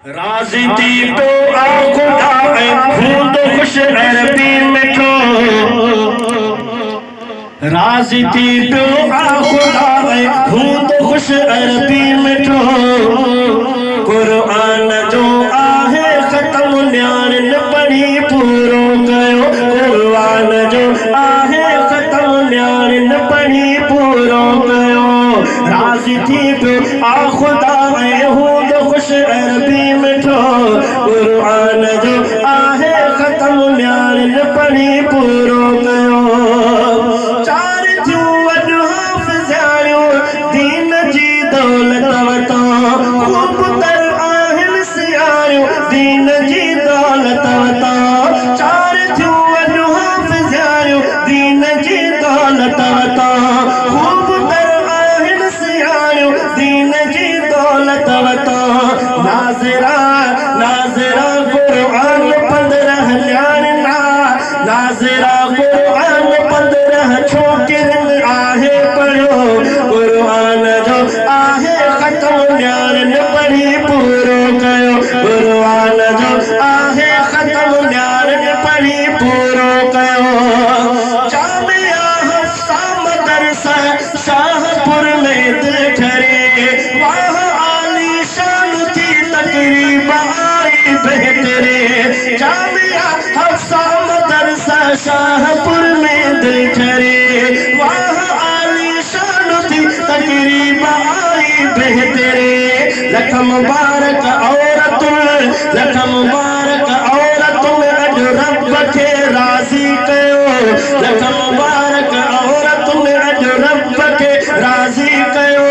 राज़ी थी पियो आ खुदा हूंदो ख़ुशि अरबी मिठो राज़ी थी पियो आ खुदा हूंदो ख़ुशि अरबी मिठो क़ुरान जो आहे ख़त्म न्याणिन पढ़ी पूरो कयो क़ुरान जो आहे ख़त्म न्याणिन पढ़ी पूरो कयो राज़ी थी पियो आ खुदा हूंदो ख़ुशि अरबी मिठो क़ुरान जो आहे ख़त्म न्याणिन पढ़ी पूरो कयो चार थियूं वॾियूं हाफ़िज़ाणियूं दीन जी दौलत वटां ख़ूब तर आहिनि सियाणियूं दीन जी दौलत वटां चार थियूं वॾियूं हाफ़िज़ाणियूं दीन जी दौलत वटां ख़ूब तर आहिनि सियाणियूं दीन जी दौलत वटां नाज़िरा नाज़िरा क़ुरान 15 न्याणिना नाज़िरा क़ुरान 15 छोकिरियुनि आहे पढ़ियो क़ुरान जो आहे ख़त्म न्याणिन पढ़ी पूरो कयो क़ुरान जो आहे ख़त्म न्याणिन पढ़ी पूरो कयो जामिया हफ्सा मदरसा शाहपुर में दिल ठरे वाह आली शान थी तकरीब आई बेहतरे जामिया हफ्सा मदरसा शाहपुर में दिल ठरे वाह आली शान थी तकरीब आई बेहतरे लख मुबारक औरतुन लख मुबारक औरतुन अॼु रब खे राज़ी कयो लख मुबारक औरतुन अॼु रब खे राज़ी कयो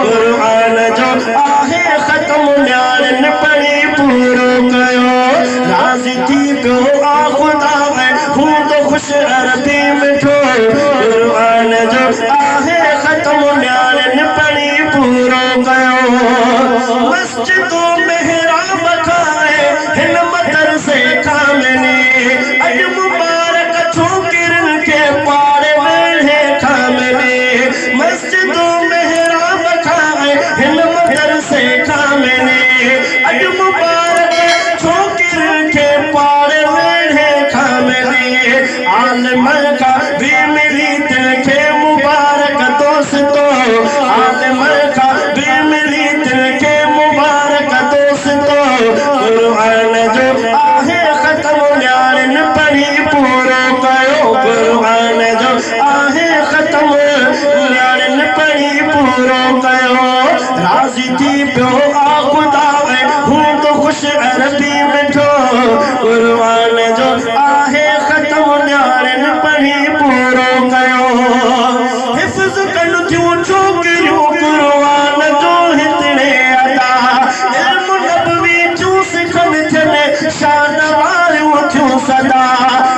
क़ुरान जो आहे ख़त्म न्याणिन पढ़ी पूरो कयो राज़ी थी पियो आ खुदा हूंदो ख़ुशि अरबी मिठो क़ुरान जो आहे ख़त्म न्याणिन पढ़ी पूरो कयो मस्जिदों मेहराब खाए हिन मदरसे खां मिले अॼु मुबारक छोकिरियुनि खे पाड़े वेढ़े खां मिले मस्जिदों मेहराब खाए हिन मदरसे खां मिले अॼु मुबारक छोकिरियुनि खे पाड़े वेढ़े खां मिले आलिम खां बि मिली दिल खे मुबारक दोस्तो आलिम खां बि मिली दिल खे मुबारक दोस्तो क़ुरान जो आहे ख़त्म न्याणिन पढ़ी पूरो कयो क़ुरान जो आहे ख़त्म न्याणिन पढ़ी पूरो कयो राज़ी थी पियो आ खुदा हूंदो ख़ुशि अरबी मिठो क़ुरान जो आहे ख़त्म न्याणिन पढ़ी पूरो कयो हिफ़्ज़ कनि थियूं छोकिरियूं क़ुरान जो हितड़े अदा इल्म नबवी थियूं सिखनि थियनि शान वारियूं थियूं सदा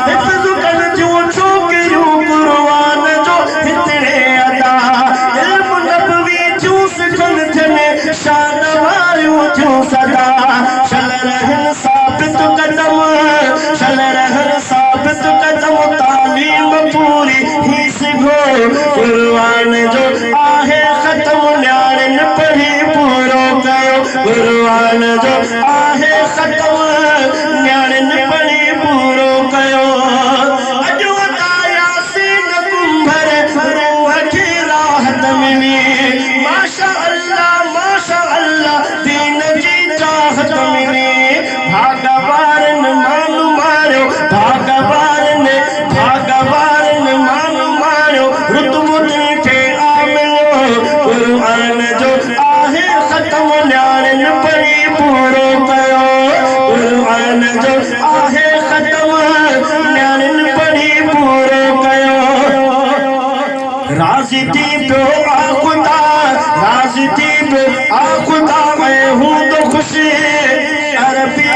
हिफ़्ज़ कनि थियूं छोकिरियूं क़ुरान जो हितड़े अदा इल्म नबवी थियूं सिखनि थियनि शान वारियूं थियूं सदा शल रहनि साबित कदम शल रहनि साबित कदम तालीम पूरी ही सिखो क़ुरान जो आहे ख़त्म न्याणिन पढ़ी पूरो कयो क़ुरान जो आहे ख़त्म न्याणिन पढ़ी पूरो कयो अॼु वताया सीन कुंभर रूह खे राहत मिली माशा अल्लाह दीन जी चाहत मिली भागवारनि माण्हू मारियो भागवारनि माण्हू मारियो रुतबुनि खे आ मिलियो क़ुरान जो आहे ख़त्म न्याणिन पढ़ी पूरो कयो क़ुरान जो आहे ख़त्म न्याणिन पढ़ी पूरो कयो राज़ी थी पियो आ खुदा राज़ी थी पियो आ खुदा हूंदो ख़ुशि अरबी